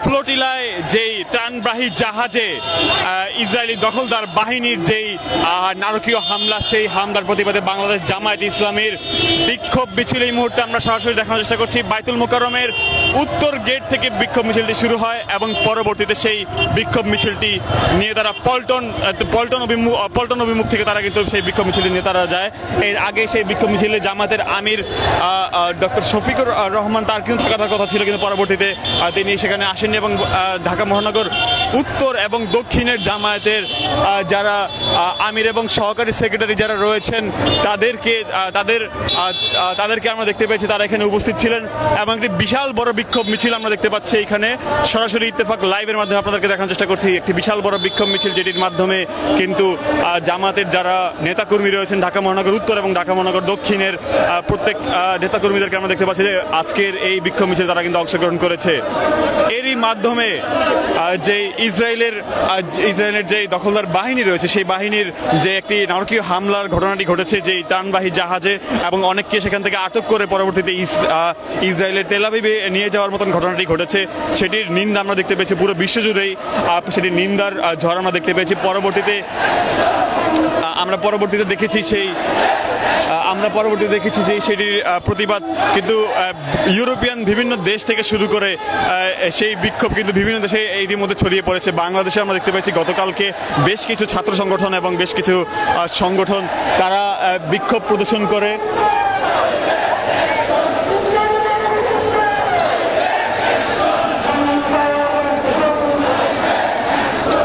ফ্লোটিলায় যেই ত্রাণবাহী জাহাজে ইসরায়েলি দখলদার বাহিনীর যেই নারকীয় হামলা, সেই হামলার প্রতিবাদে বাংলাদেশ জামায়াত ইসলামীর বিক্ষোভ মিছিল এই মুহূর্তে আমরা সরাসরি দেখানোর চেষ্টা করছি। বাইতুল মোকাররমের উত্তর গেট থেকে বিক্ষোভ মিছিলটি শুরু হয় এবং পরবর্তীতে সেই বিক্ষোভ মিছিলটি নিয়ে তারা পল্টন অভিমুখ থেকে তারা কিন্তু সেই বিক্ষোভ মিছিল নিয়ে তারা যায়। এর আগে সেই বিক্ষোভ মিছিলে জামাতের আমির ডক্টর শফিকুর রহমান তার কিন্তু থাকার কথা ছিল, কিন্তু পরবর্তীতে তিনি সেখানে আসেননি এবং ঢাকা মহানগর উত্তর এবং দক্ষিণের জামায়াতের যারা আমির এবং সহকারী সেক্রেটারি যারা রয়েছেন তাদেরকে আমরা দেখতে পেয়েছি, তারা এখানে উপস্থিত ছিলেন এবং একটি বিশাল বড় বিক্ষোভ মিছিল আমরা দেখতে পাচ্ছি এখানে। সরাসরি ইত্তেফাক লাইভের মাধ্যমে আপনাদেরকে দেখানোর চেষ্টা করছি একটি বিশাল বড় বিক্ষোভ মিছিল, যেটির মাধ্যমে কিন্তু জামাতের যারা নেতাকর্মী রয়েছেন ঢাকা মহানগর উত্তর এবং ঢাকা মহানগর দক্ষিণের প্রত্যেক নেতাকর্মীদেরকে আমরা দেখতে পাচ্ছি যে আজকের এই বিক্ষোভ মিছিল তারা কিন্তু অংশগ্রহণ করেছে। এরই মাধ্যমে যে ইসরায়েলের যে দখলদার বাহিনী রয়েছে, সেই বাহিনীর যে একটি নারকীয় হামলার ঘটনাটি ঘটেছে যেই ত্রাণবাহী জাহাজে, এবং অনেককে সেখান থেকে আটক করে পরবর্তীতে ইসরায়েলের তেল আবিবে নিয়ে যাওয়ার মতন ঘটনাটি ঘটেছে, সেটির নিন্দা আমরা দেখতে পেয়েছি পুরো বিশ্বজুড়েই। সেটির নিন্দার ঝড় আমরা দেখতে পেয়েছি। পরবর্তীতে দেখেছি সেটির প্রতিবাদ কিন্তু ইউরোপিয়ান বিভিন্ন দেশ থেকে শুরু করে সেই বিক্ষোভ কিন্তু বিভিন্ন দেশে ইতিমধ্যে ছড়িয়ে পড়েছে। বাংলাদেশে আমরা দেখতে পেয়েছি গতকালকে বেশ কিছু ছাত্র সংগঠন এবং বেশ কিছু সংগঠন তারা বিক্ষোভ প্রদর্শন করে।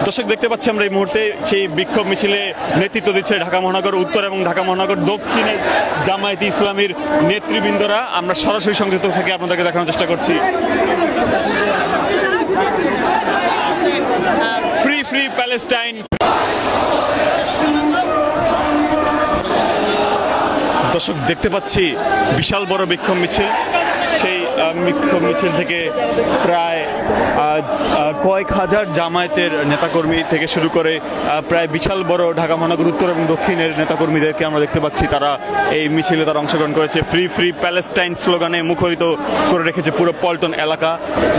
দর্শক দেখতে পাচ্ছি আমরা এই মুহূর্তে সেই বিক্ষোভ মিছিলে নেতৃত্ব দিচ্ছে ঢাকা মহানগর উত্তর এবং ঢাকা মহানগর দক্ষিণের জামায়াতে ইসলামীর নেতৃবৃন্দরা। আমরা সরাসরি সংযুক্ত থেকে আপনাদেরকে দেখানোর চেষ্টা করছি। Free free Palestine. দর্শক দেখতে পাচ্ছি বিশাল বড় বিক্ষোভ মিছিল। সেই বিক্ষোভ মিছিল থেকে প্রায় কয়েক হাজার জামায়াতের নেতাকর্মী থেকে শুরু করে প্রায় বিশাল বড় ঢাকা মহানগর উত্তর এবং দক্ষিণের নেতাকর্মীদেরকে আমরা দেখতে পাচ্ছি, তারা এই মিছিলে তারা অংশগ্রহণ করেছে। ফ্রি ফ্রি প্যালেস্টাইন স্লোগানে মুখরিত করে রেখেছে পুরো পল্টন এলাকা।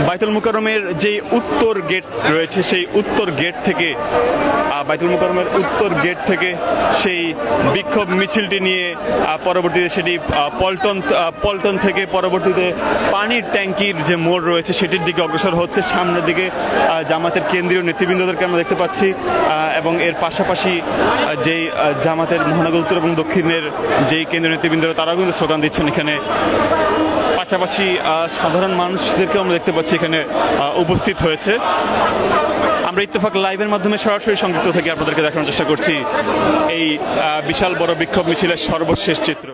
বাইতুল মোকাররমের যে উত্তর গেট রয়েছে, সেই উত্তর গেট থেকে বাইতুল মোকাররমের উত্তর গেট থেকে সেই বিক্ষোভ মিছিলটি নিয়ে পরবর্তীতে সেটি পল্টন থেকে পরবর্তীতে পানির ট্যাঙ্কির যে মোড় রয়েছে সেটির দিকে অগ্রসর হচ্ছে। সামনের দিকে জামাতের কেন্দ্রীয় নেতৃবৃন্দদেরকে আমরা দেখতে পাচ্ছি এবং এর পাশাপাশি যেই জামাতের মহানগর উত্তর এবং দক্ষিণের যেই কেন্দ্রীয় নেতৃবৃন্দরা তারাও কিন্তু স্লোগান দিচ্ছেন এখানে। পাশাপাশি সাধারণ মানুষদেরকে আমরা দেখতে পাচ্ছি এখানে উপস্থিত হয়েছে। আমরা ইত্তেফাক লাইভের মাধ্যমে সরাসরি সংযুক্ত থেকে আপনাদেরকে দেখানোর চেষ্টা করছি এই বিশাল বড় বিক্ষোভ মিছিলের সর্বশেষ চিত্র।